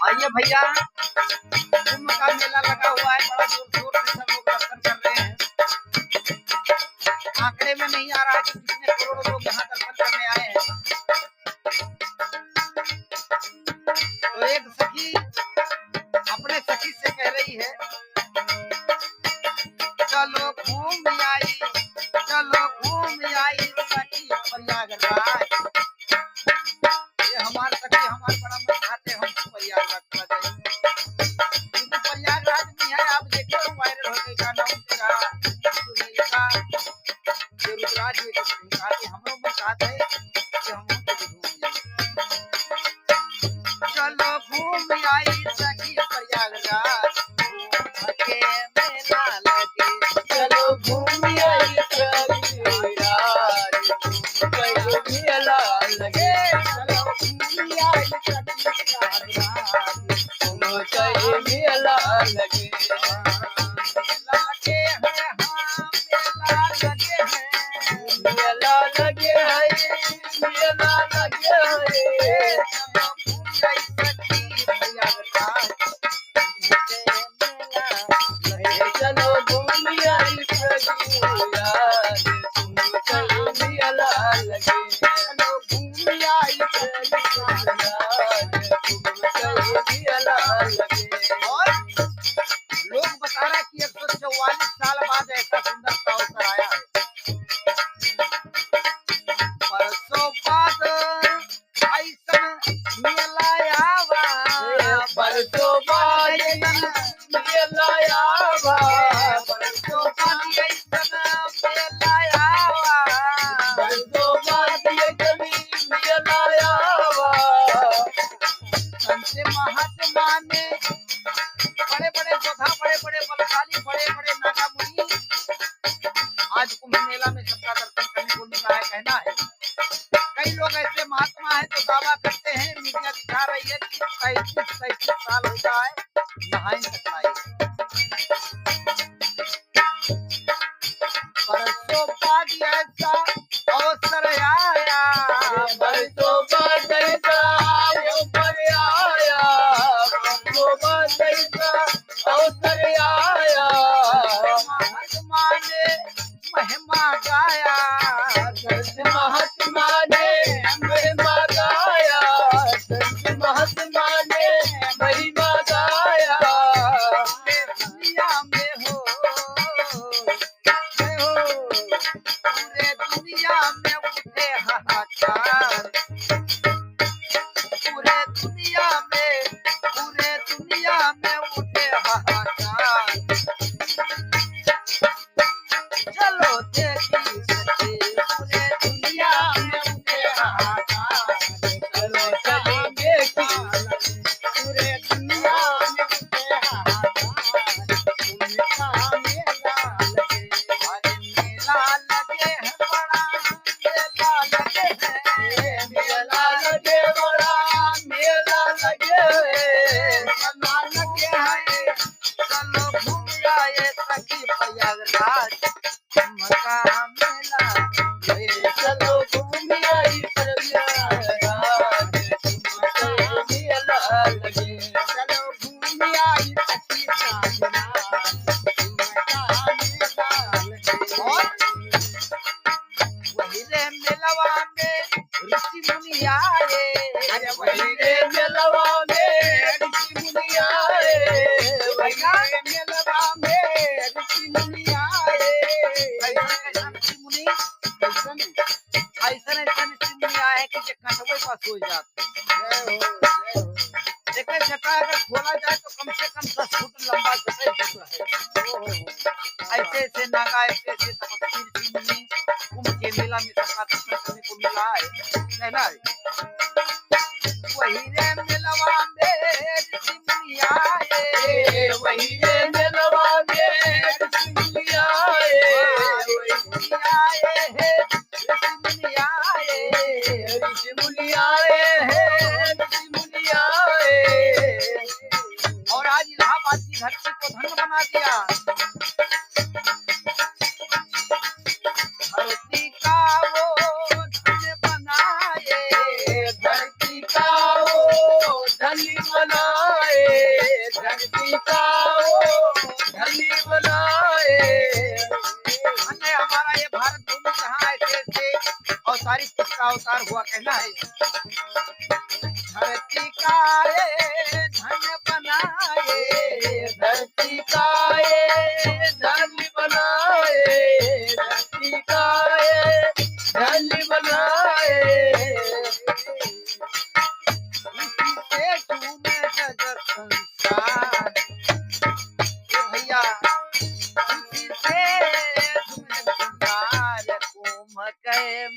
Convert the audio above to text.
आइए भैया, कुंभ का मेला लगा हुआ है, बड़ा जोर शोर से सब लोग दर्शन कर रहे हैं। आंकड़े में नहीं आ रहा है कि कितने करोड़ लोग यहाँ दर्शन करने आए हैं। तो एक सखी अपने सखी से कह रही है, चलो घूम आई सखी प्रयागराज। ये हमारे सखी हमारे बड़ा मन खाते हम प्रयागराज चला जाएंगे, क्योंकि प्रयागराज में है। आप देखो वायरल हो गई गाना तेरा सुनेगा ये रुद्राज ये कुछ नहीं कहा कि हम लोग मन चाहते हैं कि हम लोग भी घूम जाए। चलो घूम आई सखी प्रयागराज, के मेला लगे। चलो घूम आई प्रयागराज, मेला लगे। चलो घूम आई सखी प्रयागराज, मेला लगे। मेला लगे हैं, मेला लगे है। चलो घूम आई प्रयागराज, मेला लगे। चलो घूम आई मेला लगे। और लोग बता रहे कि 144 साल बाद ऐसा सुंदर सा अवसर आया है। परसों बाद ऐसन मेला आवा, परसों बाद मेला आवा, परसों बाद ऐसन मेला आवा। परसों बाद मेला आवा। संत महात्मा ने बड़े बड़े जोधा, बड़े बड़े बलशाली, बड़े बड़े नागा मुनि आज कुंभ मेला में सबका दर्शन करने को मिला है। कहना है कई लोग ऐसे महात्मा हैं जो दावा करते हैं, मीडिया दिखा रही है कि 35 साल हो जाए नहाए सकलाए। परसों बाद ऐसा अवसर आया, परसों बाद ऐसा अवसर आया, परसों बाद ऐसा अवसर आया। महात्मा ने महिमा गाया, संत महात्मा ने महिमा गाया, संत महात्मा ने महिमा गाया। दुनिया में हो, पूरे दुनिया में उठे हाहाकार, पूरे दुनिया में उठे हाहाकार। चलो देखी सके पूरे दुनिया में उठे हाहाकार। चलो चलो देखी पूरे दुनिया में उठे हाहाकार। उनका मेला लगे, अरे मेला लगे है बड़ा, मेला लगे है, मेला लगे बड़ा, मेला लगे। मेला लगे है। चलो घूम आए सखी प्रयागराज, उनका मेला लगे। चलो घूम आई प्रयागराज, मेला लगे। चलो घूम आई सखी प्रयागराज, उनका मेला लगे। और वही रे मेलवा में ऋषि मुनि आए, अरे वही रे मेलवा में ऋषि मुनि आए, भैया मेलवा में ऋषि मुनि आए। ऐसा ऋषि मुनि ऐसा ऋषि मुनि आए कि जे कटवे पास हो जाते। देखिए जटा अगर खोला जाए तो कम से कम 10 फुट लंबा जटा है। ऐसे ऐसे नागा, ऐसे ऐसे तपस्वी ऋषि मुनि कुंभ के मेला में सबका दर्शन करने को मिला है। कहना है वही रे मेलवा में ऋषि मुनि आए, वही रे मेलवा में ऋषि मुनि आए, ऋषि आए हैं, ऋषि मुनि आए, ऋषि मुनि आए हैं, ऋषि मुनि आए। और आज इलाहाबाद की धरती को धन्य बना दिया। धरती का वो धन्य बनाए, धरती का वो धन्य बनाए धरती का वो धनी बनाए अन्य हमारा ये भारत भूमि कहाँ ऐसे ऐसे अवतारी किसका अवतार हुआ कहना है धरती का ये धन बनाए धरती का ये धनी बनाए धरती का ये धनी बनाए इसी से चूम